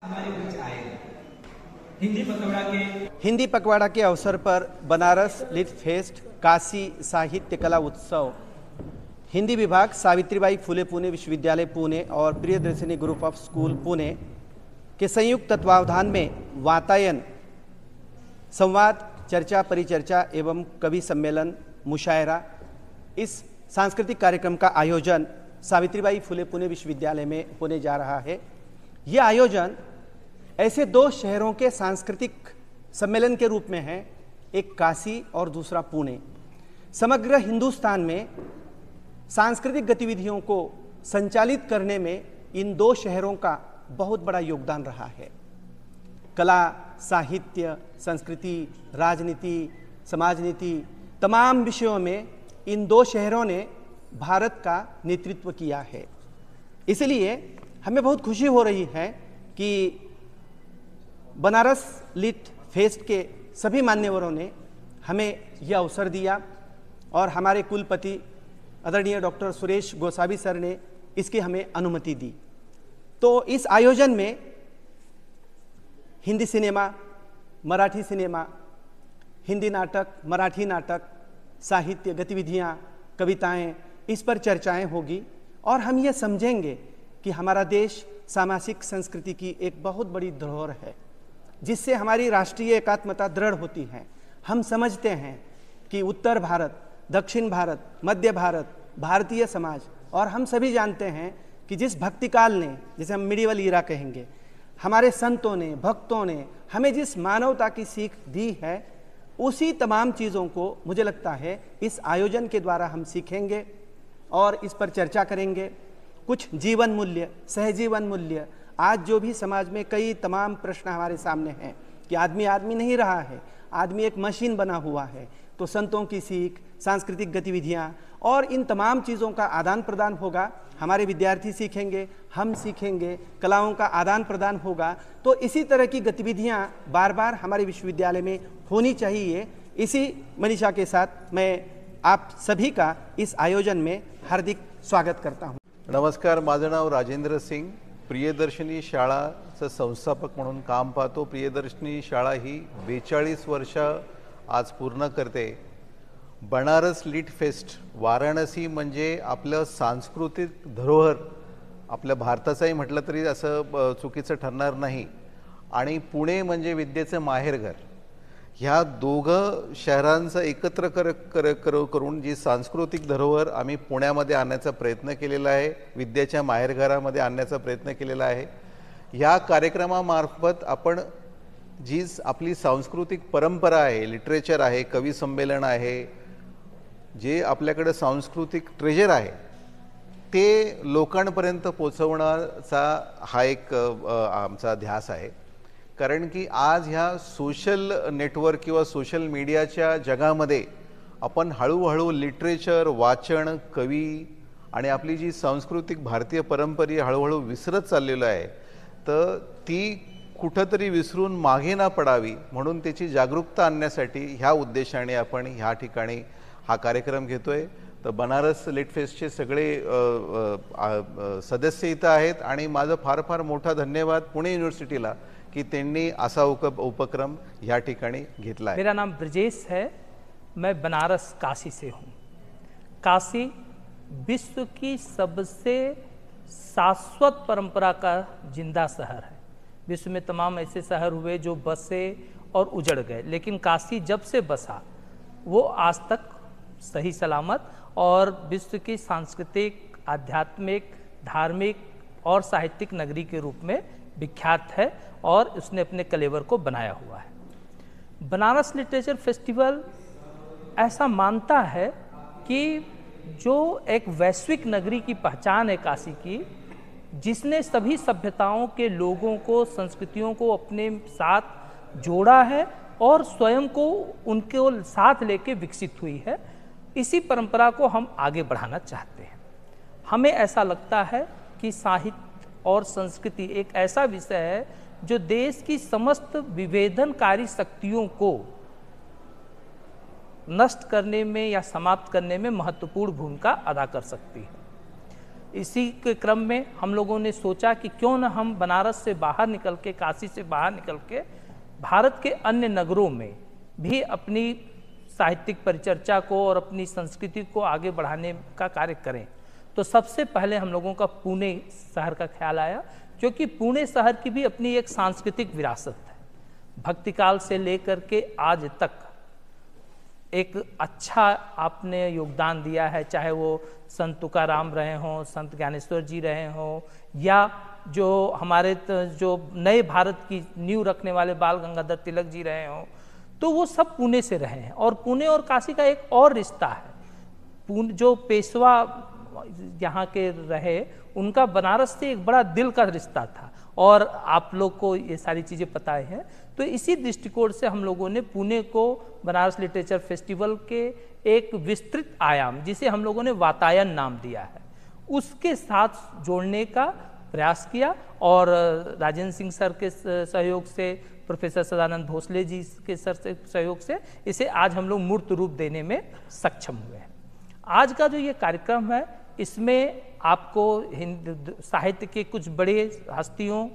हमारे बीच आए। हिंदी पखवाड़ा के अवसर पर बनारस लिट फेस्ट काशी साहित्य कला उत्सव हिंदी विभाग सावित्रीबाई फुले पुणे विश्वविद्यालय पुणे और Priyadarshini group of school Pune के संयुक्त तत्वावधान में वातायन संवाद चर्चा परिचर्चा एवं कवि सम्मेलन मुशायरा इस सांस्कृतिक कार्यक्रम का आयोजन सावित्रीबाई फुले पुणे विश्वविद्यालय में होने जा रहा है। यह आयोजन ऐसे दो शहरों के सांस्कृतिक सम्मेलन के रूप में है, एक काशी और दूसरा पुणे। समग्र हिंदुस्तान में सांस्कृतिक गतिविधियों को संचालित करने में इन दो शहरों का बहुत बड़ा योगदान रहा है। कला, साहित्य, संस्कृति, राजनीति, समाजनीति तमाम विषयों में इन दो शहरों ने भारत का नेतृत्व किया है। इसलिए हमें बहुत खुशी हो रही है कि बनारस लिट फेस्ट के सभी मान्यवरों ने हमें यह अवसर दिया और हमारे कुलपति आदरणीय डॉक्टर सुरेश गोसावी सर ने इसकी हमें अनुमति दी। तो इस आयोजन में हिंदी सिनेमा, मराठी सिनेमा, हिंदी नाटक, मराठी नाटक, साहित्य गतिविधियाँ, कविताएं, इस पर चर्चाएं होगी और हम ये समझेंगे कि हमारा देश सामाजिक संस्कृति की एक बहुत बड़ी धरोहर है, जिससे हमारी राष्ट्रीय एकात्मता दृढ़ होती है। हम समझते हैं कि उत्तर भारत, दक्षिण भारत, मध्य भारत, भारतीय समाज और हम सभी जानते हैं कि जिस भक्ति काल ने, जिसे हम मिडिवल ईरा कहेंगे, हमारे संतों ने, भक्तों ने हमें जिस मानवता की सीख दी है, उसी तमाम चीज़ों को मुझे लगता है इस आयोजन के द्वारा हम सीखेंगे और इस पर चर्चा करेंगे। कुछ जीवन मूल्य, सहजीवन मूल्य, आज जो भी समाज में कई तमाम प्रश्न हमारे सामने हैं कि आदमी आदमी नहीं रहा है, आदमी एक मशीन बना हुआ है, तो संतों की सीख, सांस्कृतिक गतिविधियाँ और इन तमाम चीज़ों का आदान प्रदान होगा। हमारे विद्यार्थी सीखेंगे, हम सीखेंगे, कलाओं का आदान प्रदान होगा। तो इसी तरह की गतिविधियाँ बार बार हमारे विश्वविद्यालय में होनी चाहिए। इसी मनीषा के साथ मैं आप सभी का इस आयोजन में हार्दिक स्वागत करता हूँ। नमस्कार, माझं नाव राजेंद्र सिंग, प्रियदर्शिनी शाळाचं संस्थापक म्हणून काम पाहतो। प्रियदर्शिनी शाळा ही 42 वर्ष आज पूर्ण करते। बनारस लिट फेस्ट वाराणसी म्हणजे आपलं सांस्कृतिक धरोहर, आपल्या भारताचाही म्हटलं तरी असं चुकीचं ठरणार नाही, आणि पुणे म्हणजे विद्येचं माहेरघर। ह्या दोघं शहरांचं एकत्र करून जी सांस्कृतिक धरोहर आम्ही पुण्यामध्ये आणण्याचा प्रयत्न केलेला आहे, विद्येच्या माहेरघरामध्ये आणण्याचा प्रयत्न केलेला आहे। ह्या कार्यक्रमामार्फत आपण जी आपली सांस्कृतिक परंपरा आहे, लिटरेचर आहे, कवी संमेलन आहे, जे आपल्याकडे सांस्कृतिक ट्रेजर आहे, ते लोकांपर्यंत पोहोचवण्याचा हा एक आमचा ध्यास आहे। कारण की आज ह्या सोशल नेटवर्क किंवा सोशल मीडियाच्या जगामध्ये आपण हळूहळू लिटरेचर, वाचन, कवी आणि आपली जी सांस्कृतिक भारतीय परंपरा हळूहळू विसरत चाललेली आहे, तर ती कुठेतरी विसरून मागे ना पडावी म्हणून त्याची जागरूकता आणण्यासाठी ह्या उद्देशाने आपण ह्या ठिकाणी हा कार्यक्रम घेतोय। तर बनारस लिट फेस्टचे सगळे सदस्य इथं आहेत आणि माझा फार फार मोठा धन्यवाद पुणे युनिव्हर्सिटीला कि त्यांनी असा उपक्रम या ठिकाणी घेतला है। मेरा नाम ब्रजेश है, मैं बनारस काशी से हूँ। काशी विश्व की सबसे शाश्वत परंपरा का जिंदा शहर है। विश्व में तमाम ऐसे शहर हुए जो बसे और उजड़ गए, लेकिन काशी जब से बसा वो आज तक सही सलामत और विश्व की सांस्कृतिक, आध्यात्मिक, धार्मिक और साहित्यिक नगरी के रूप में विख्यात है और उसने अपने कलेवर को बनाया हुआ है। बनारस लिटरेचर फेस्टिवल ऐसा मानता है कि जो एक वैश्विक नगरी की पहचान है काशी की, जिसने सभी सभ्यताओं के लोगों को, संस्कृतियों को अपने साथ जोड़ा है और स्वयं को उनको साथ लेके विकसित हुई है, इसी परंपरा को हम आगे बढ़ाना चाहते हैं। हमें ऐसा लगता है कि साहित्य और संस्कृति एक ऐसा विषय है जो देश की समस्त विभेदनकारी शक्तियों को नष्ट करने में या समाप्त करने में महत्वपूर्ण भूमिका अदा कर सकती है। इसी के क्रम में हम लोगों ने सोचा कि क्यों न हम बनारस से बाहर निकल के, काशी से बाहर निकल के भारत के अन्य नगरों में भी अपनी साहित्यिक परिचर्चा को और अपनी संस्कृति को आगे बढ़ाने का कार्य करें। तो सबसे पहले हम लोगों का पुणे शहर का ख्याल आया, क्योंकि पुणे शहर की भी अपनी एक सांस्कृतिक विरासत है। भक्तिकाल से लेकर के आज तक एक अच्छा आपने योगदान दिया है, चाहे वो संत तुकाराम रहे हों, संत ज्ञानेश्वर जी रहे हों, या जो हमारे जो नए भारत की नींव रखने वाले बाल गंगाधर तिलक जी रहे हों, तो वो सब पुणे से रहे हैं। और पुणे और काशी का एक और रिश्ता है। जो पेशवा यहाँ के रहे, उनका बनारस से एक बड़ा दिल का रिश्ता था, और आप लोग को ये सारी चीज़ें पता हैं। तो इसी दृष्टिकोण से हम लोगों ने पुणे को बनारस लिटरेचर फेस्टिवल के एक विस्तृत आयाम, जिसे हम लोगों ने वातायन नाम दिया है, उसके साथ जोड़ने का प्रयास किया। और राजेंद्र सिंह सर के सहयोग से, प्रोफेसर सदानंद भोसले जी के सर से सहयोग से इसे आज हम लोग मूर्त रूप देने में सक्षम हुए हैं। आज का जो ये कार्यक्रम है, इसमें आपको साहित्य के कुछ बड़े हस्तियों,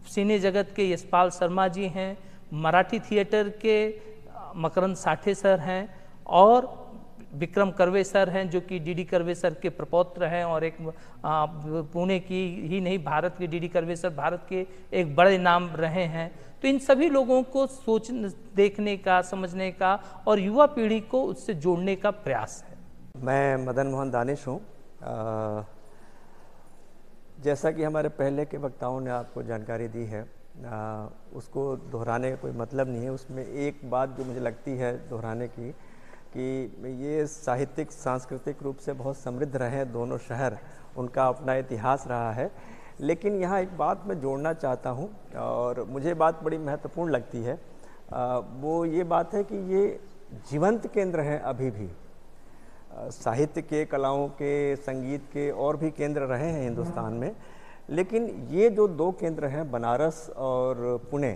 सिने जगत के यशपाल शर्मा जी हैं, मराठी थिएटर के मकरंद साठे सर हैं, और विक्रम कर्वे सर हैं जो कि डीडी कर्वे सर के प्रपौत्र हैं, और एक पुणे की ही नहीं, भारत के डीडी कर्वे सर भारत के एक बड़े नाम रहे हैं। तो इन सभी लोगों को देखने का, समझने का और युवा पीढ़ी को उससे जोड़ने का प्रयास है। मैं मदन मोहन दानिश हूँ। जैसा कि हमारे पहले के वक्ताओं ने आपको जानकारी दी है, उसको दोहराने का कोई मतलब नहीं है। उसमें एक बात जो मुझे लगती है दोहराने की, कि ये साहित्यिक सांस्कृतिक रूप से बहुत समृद्ध रहे हैं दोनों शहर, उनका अपना इतिहास रहा है। लेकिन यहाँ एक बात मैं जोड़ना चाहता हूँ, और मुझे बात बड़ी महत्वपूर्ण लगती है। वो ये बात है कि ये जीवंत केंद्र हैं अभी भी। साहित्य के, कलाओं के, संगीत के और भी केंद्र रहे हैं हिंदुस्तान में, लेकिन ये जो दो केंद्र हैं, बनारस और पुणे,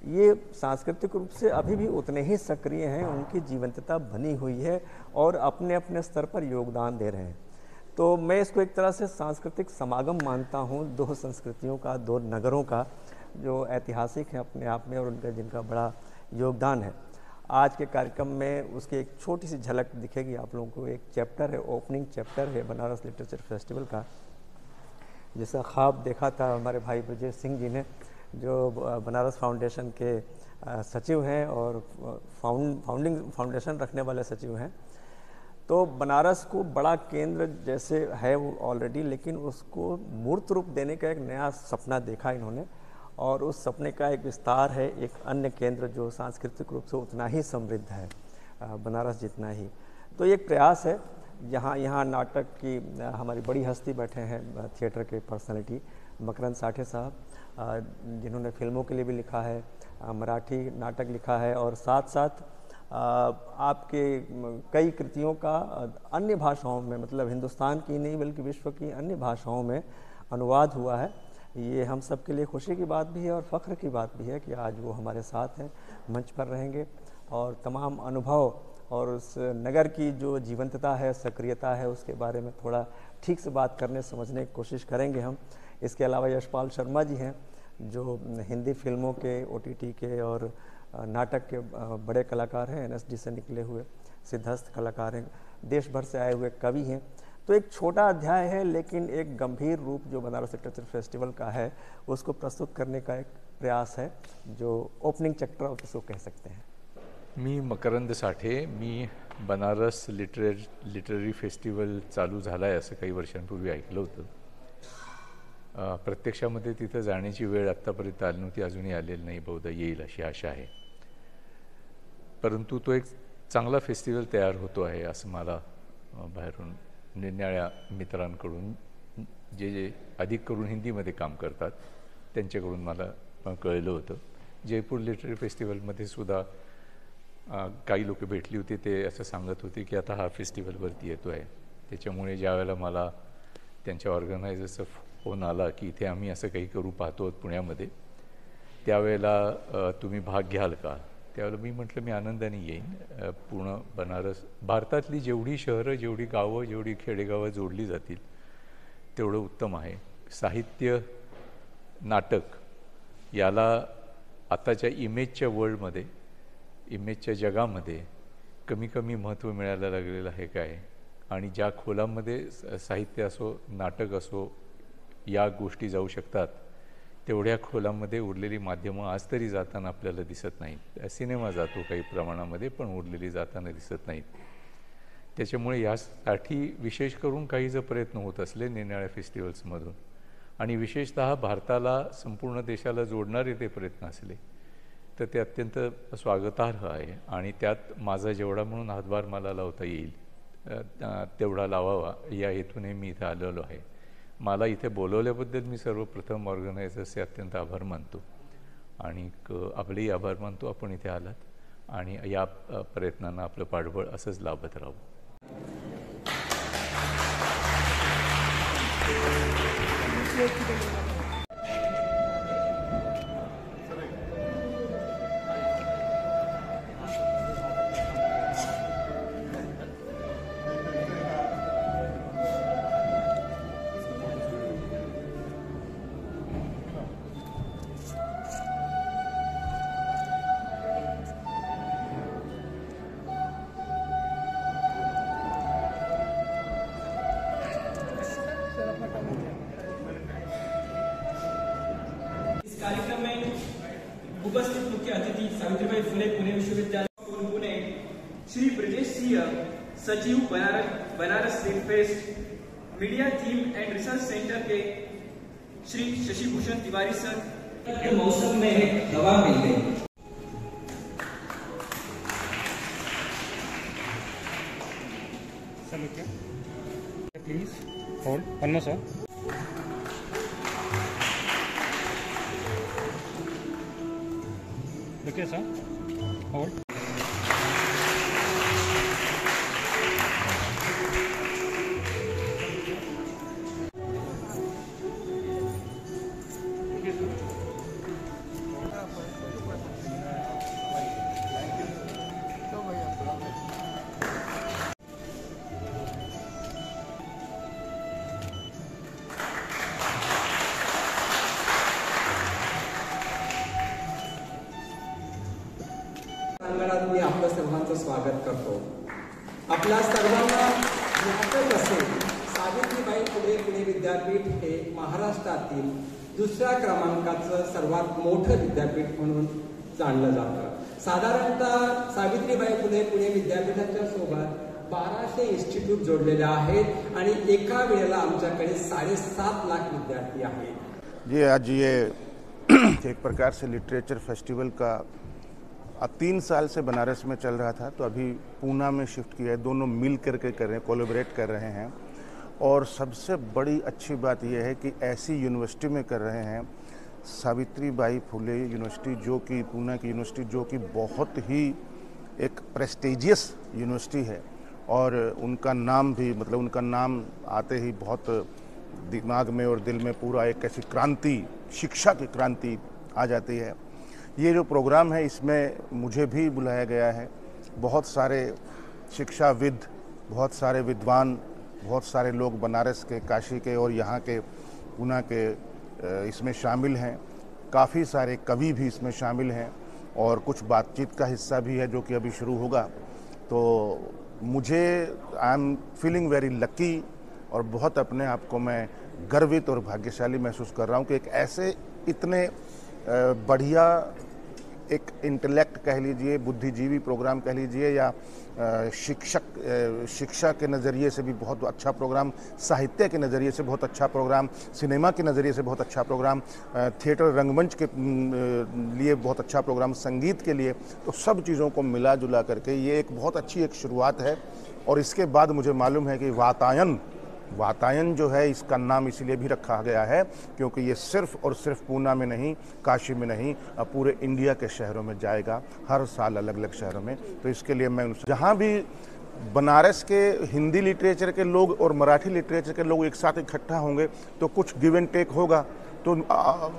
ये सांस्कृतिक रूप से अभी भी उतने ही सक्रिय हैं, उनकी जीवंतता बनी हुई है और अपने अपने स्तर पर योगदान दे रहे हैं। तो मैं इसको एक तरह से सांस्कृतिक समागम मानता हूँ, दो संस्कृतियों का, दो नगरों का, जो ऐतिहासिक है अपने आप में और उनका जिनका बड़ा योगदान है। आज के कार्यक्रम में उसकी एक छोटी सी झलक दिखेगी आप लोगों को। एक चैप्टर है, ओपनिंग चैप्टर है बनारस लिटरेचर फेस्टिवल का, जिसका ख्वाब देखा था हमारे भाई ब्रजेश सिंह जी ने, जो बनारस फाउंडेशन के सचिव हैं और फाउंडेशन रखने वाले सचिव हैं। तो बनारस को बड़ा केंद्र जैसे है वो ऑलरेडी, लेकिन उसको मूर्त रूप देने का एक नया सपना देखा इन्होंने, और उस सपने का एक विस्तार है एक अन्य केंद्र जो सांस्कृतिक रूप से उतना ही समृद्ध है, बनारस जितना ही। तो एक प्रयास है। यहाँ नाटक की हमारी बड़ी हस्ती बैठे हैं, थिएटर के पर्सनालिटी मकरंद साठे साहब, जिन्होंने फिल्मों के लिए भी लिखा है, मराठी नाटक लिखा है, और साथ साथ आपके कई कृतियों का अन्य भाषाओं में, मतलब हिंदुस्तान की नहीं बल्कि विश्व की अन्य भाषाओं में अनुवाद हुआ है। ये हम सब के लिए खुशी की बात भी है और फ़ख्र की बात भी है कि आज वो हमारे साथ हैं, मंच पर रहेंगे, और तमाम अनुभव और उस नगर की जो जीवंतता है, सक्रियता है, उसके बारे में थोड़ा ठीक से बात करने, समझने की कोशिश करेंगे हम। इसके अलावा यशपाल शर्मा जी हैं, जो हिंदी फिल्मों के, OTT के और नाटक के बड़े कलाकार हैं, NSD से निकले हुए सिद्धस्थ कलाकार हैं, देश भर से आए हुए कवि हैं। तो एक छोटा अध्याय है, लेकिन एक गंभीर रूप जो बनारस लिटरेचर फेस्टिवल का है उसको प्रस्तुत करने का एक प्रयास है, जो ओपनिंग चैप्टर ऑफ इसको कह सकते हैं। मी मकरंद साठे, मी बनारस लिटररी फेस्टिवल चालू झाला आहे असं काही वर्षांपूर्वी ऐकलं होतं। प्रत्यक्षामध्ये तिथं जाण्याची वेळ आत्तापर्यंत आली नव्हती, अजूनही आलेली नाही, बहुधा येईल अशी आशा आहे। परंतु तो एक चांगला फेस्टिवल तयार होतो आहे असं मला बाहेरून निरनिराळ्या मित्रांकडून, जे अधिक करून हिंदीमध्ये काम करतात त्यांच्याकडून मला कळलं होतं। जयपूर लिटररी फेस्टिवलमध्ये सुद्धा काही लोक भेटली होती, ते असं सांगत होते की आता हा फेस्टिवलवरती येतो आहे। त्याच्यामुळे ज्यावेळेला मला त्यांच्या ऑर्गनायझरचा फोन आला की इथे आम्ही असं काही करू पाहतो पुण्यामध्ये, त्यावेळेला तुम्ही भाग घ्याल का? त्यावेळेला मी म्हटलं मी आनंदाने येईन। पूर्ण बनारस, भारतातली जेवढी शहरं, जेवढी गावं, जेवढी खेडेगावं जोडली जातील तेवढं उत्तम आहे. साहित्य, नाटक याला आताच्या इमेजच्या वर्ल्डमध्ये, इमेजच्या जगामध्ये कमी कमी महत्त्व मिळायला लागलेलं आहे काय. आणि ज्या खोलांमध्ये साहित्य असो, नाटक असो, या गोष्टी जाऊ शकतात, तेवढ्या खोलांमध्ये उरलेली माध्यमं आज तरी जाताना आपल्याला दिसत नाहीत. सिनेमा जातो काही प्रमाणामध्ये, पण उरलेली जाताना दिसत नाहीत. त्याच्यामुळे यासाठी विशेष करून काही जर प्रयत्न होत असले निरनिराळ्या फेस्टिवल्समधून, आणि विशेषतः भारताला, संपूर्ण देशाला जोडणारे ते प्रयत्न असले, तर ते अत्यंत स्वागतार्ह आहे. आणि त्यात माझा जेवढा म्हणून हातभार मला लावता येईल तेवढा लावावा या हेतूने मी इथे आलेलो आहे. मला इथे बोलवल्याबद्दल मी सर्वप्रथम ऑर्गनायझर्सचे अत्यंत आभार मानतो आणि आपलेही आभार मानतो आपण इथे आलात आणि या प्रयत्नांना आपलं पाठबळ असंच लाभत राहावं. कार्यक्रम में उपस्थित मुख्य अतिथि सावित्रीबाई फुले पुणे विश्वविद्यालय पुणे श्री ब्रजेश सिंह, सचिव Banaras state fest media theme and research centre के श्री शशि भूषण तिवारी सर, के मौसम में दवा मिल गई. Please hold one more sir. Okay, sir. Hold. मी आपल्या सर्वांचं स्वागत करतो. आपल्या सर्वांना ज्ञातच असेल, सावित्रीबाई फुले पुणे विद्यापीठ हे महाराष्ट्रातील दुसऱ्या क्रमांकाचं सर्वात मोठं विद्यापीठ म्हणून जाणलं जातं. साधारणतः सावित्रीबाई फुले पुणे विद्यापीठाच्या सोबत 1200 इन्स्टिट्यूट जोडलेले आहेत आणि एका वेळेला आमच्याकडे 7.5 लाख विद्यार्थी आहेत. जी आज ये एक प्रकार से लिटरेचर फेस्टिवल का 3 साल से बनारस में चल रहा था, तो अभी पूना में शिफ्ट किया है. दोनों मिल करके कर रहे हैं, कोलैबोरेट कर रहे हैं. और सबसे बड़ी अच्छी बात यह है कि ऐसी यूनिवर्सिटी में कर रहे हैं, सावित्रीबाई फुले यूनिवर्सिटी, जो कि पूना की यूनिवर्सिटी, जो कि बहुत ही एक प्रेस्टिजियस यूनिवर्सिटी है. और उनका नाम भी, मतलब उनका नाम आते ही बहुत दिमाग में और दिल में पूरा एक ऐसी क्रांति, शिक्षा की क्रांति आ जाती है. ये जो प्रोग्राम है इसमें मुझे भी बुलाया गया है. बहुत सारे शिक्षाविद, बहुत सारे विद्वान, बहुत सारे लोग बनारस के, काशी के और यहाँ के पूना के इसमें शामिल हैं. काफ़ी सारे कवि भी इसमें शामिल हैं और कुछ बातचीत का हिस्सा भी है जो कि अभी शुरू होगा. तो मुझे I am feeling very lucky और बहुत अपने आप को मैं गर्वित और भाग्यशाली महसूस कर रहा हूँ कि एक ऐसे इतने बढ़िया एक इंटेलेक्ट कह लीजिए, बुद्धिजीवी प्रोग्राम कह लीजिए, या शिक्षा के नज़रिए से भी बहुत अच्छा प्रोग्राम, साहित्य के नज़रिए से बहुत अच्छा प्रोग्राम, सिनेमा के नज़रिए से बहुत अच्छा प्रोग्राम, थिएटर रंगमंच के लिए बहुत अच्छा प्रोग्राम, संगीत के लिए, तो सब चीज़ों को मिला जुला करके ये एक बहुत अच्छी एक शुरुआत है. और इसके बाद मुझे मालूम है कि वातायन जो है, इसका नाम इसलिए भी रखा गया है क्योंकि ये सिर्फ और सिर्फ पूना में नहीं, काशी में नहीं, पूरे इंडिया के शहरों में जाएगा, हर साल अलग अलग शहरों में. तो इसके लिए मैं जहाँ भी बनारस के हिंदी लिटरेचर के लोग और मराठी लिटरेचर के लोग एक साथ इकट्ठा होंगे तो कुछ गिव एंड टेक होगा. तो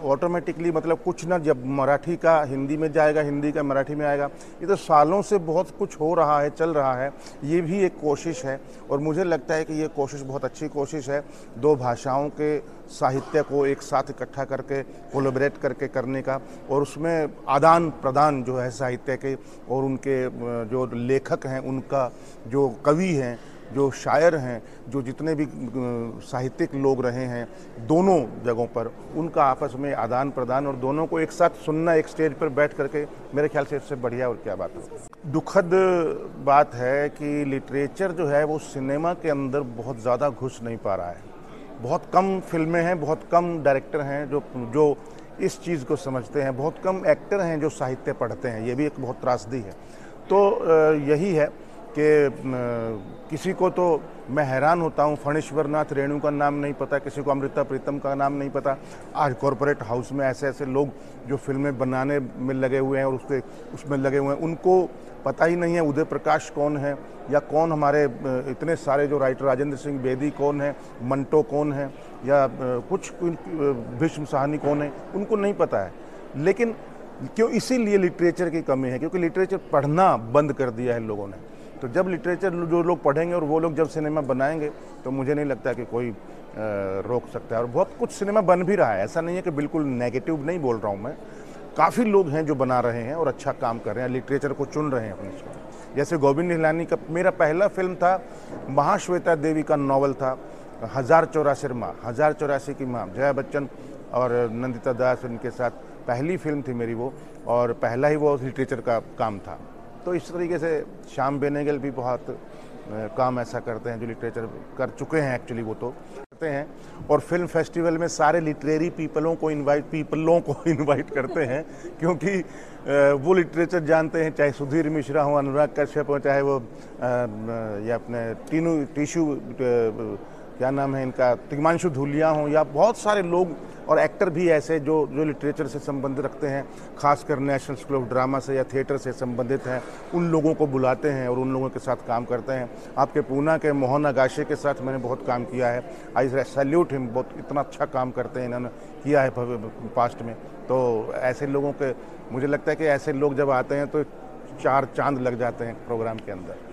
ऑटोमेटिकली मतलब कुछ ना, जब मराठी का हिंदी में जाएगा, हिंदी का मराठी में आएगा। ये तो सालों से बहुत कुछ हो रहा है, चल रहा है। ये भी एक कोशिश है और मुझे लगता है कि ये कोशिश बहुत अच्छी कोशिश है, दो भाषाओं के साहित्य को एक साथ इकट्ठा करके कोलैबोरेट करके करने का, और उसमें आदान प्रदान जो है साहित्य के और उनके जो लेखक हैं, उनका जो कवि हैं, जो शायर हैं, जो जितने भी साहित्यिक लोग रहे हैं दोनों जगहों पर, उनका आपस में आदान प्रदान और दोनों को एक साथ सुनना एक स्टेज पर बैठ करके, मेरे ख्याल से इससे बढ़िया और क्या बात है। दुखद बात है कि लिटरेचर जो है वो सिनेमा के अंदर बहुत ज़्यादा घुस नहीं पा रहा है। बहुत कम फिल्में हैं, बहुत कम डायरेक्टर हैं जो इस चीज़ को समझते हैं, बहुत कम एक्टर हैं जो साहित्य पढ़ते हैं। ये भी एक बहुत त्रासदी है। तो यही है कि किसी को तो मैं हैरान होता हूँ, फणीश्वर नाथ रेणु का नाम नहीं पता, किसी को अमृता प्रीतम का नाम नहीं पता। आज कॉरपोरेट हाउस में ऐसे ऐसे लोग जो फिल्में बनाने में लगे हुए हैं और उसमें लगे हुए हैं, उनको पता ही नहीं है उदय प्रकाश कौन है, या कौन हमारे इतने सारे जो राइटर, राजेंद्र सिंह बेदी कौन है, मंटो कौन है, या कुछ भीष्म साहनी कौन है, उनको नहीं पता है। लेकिन क्यों? इसीलिए लिटरेचर की कमी है, क्योंकि लिटरेचर पढ़ना बंद कर दिया है लोगों ने। तो जब लिटरेचर जो लोग पढ़ेंगे और वो लोग जब सिनेमा बनाएंगे, तो मुझे नहीं लगता कि कोई रोक सकता है। और बहुत कुछ सिनेमा बन भी रहा है, ऐसा नहीं है कि बिल्कुल नेगेटिव नहीं बोल रहा हूँ मैं। काफ़ी लोग हैं जो बना रहे हैं और अच्छा काम कर रहे हैं, लिटरेचर को चुन रहे हैं अपने से। जैसे गोविंद निहलानी का मेरा पहला फिल्म था, महाश्वेता देवी का नॉवल था 1084 माँ, 1084 की माँ, जया बच्चन और नंदिता दास उनके साथ पहली फिल्म थी मेरी वो, और पहला ही वो लिटरेचर का काम था। तो इस तरीके से श्याम बेनेगल भी बहुत काम ऐसा करते हैं जो लिटरेचर कर चुके हैं, एक्चुअली वो तो करते हैं। और फिल्म फेस्टिवल में सारे लिटरेरी पीपलों को इनवाइट करते हैं, क्योंकि वो लिटरेचर जानते हैं, चाहे सुधीर मिश्रा हो, अनुराग कश्यप हो, चाहे वो या अपने टीशू क्या नाम है इनका, तिग्मांशु धूलिया हो, या बहुत सारे लोग और एक्टर भी ऐसे जो लिटरेचर से संबंध रखते हैं, खासकर नेशनल स्कूल ऑफ ड्रामा से या थिएटर से संबंधित हैं, उन लोगों को बुलाते हैं और उन लोगों के साथ काम करते हैं। आपके पूना के मोहन अगाशे के साथ मैंने बहुत काम किया है, आई सैल्यूट हिम, बहुत इतना अच्छा काम करते हैं, इन्होंने किया है पास्ट में। तो ऐसे लोगों के, मुझे लगता है कि ऐसे लोग जब आते हैं तो 4 चांद लग जाते हैं प्रोग्राम के अंदर।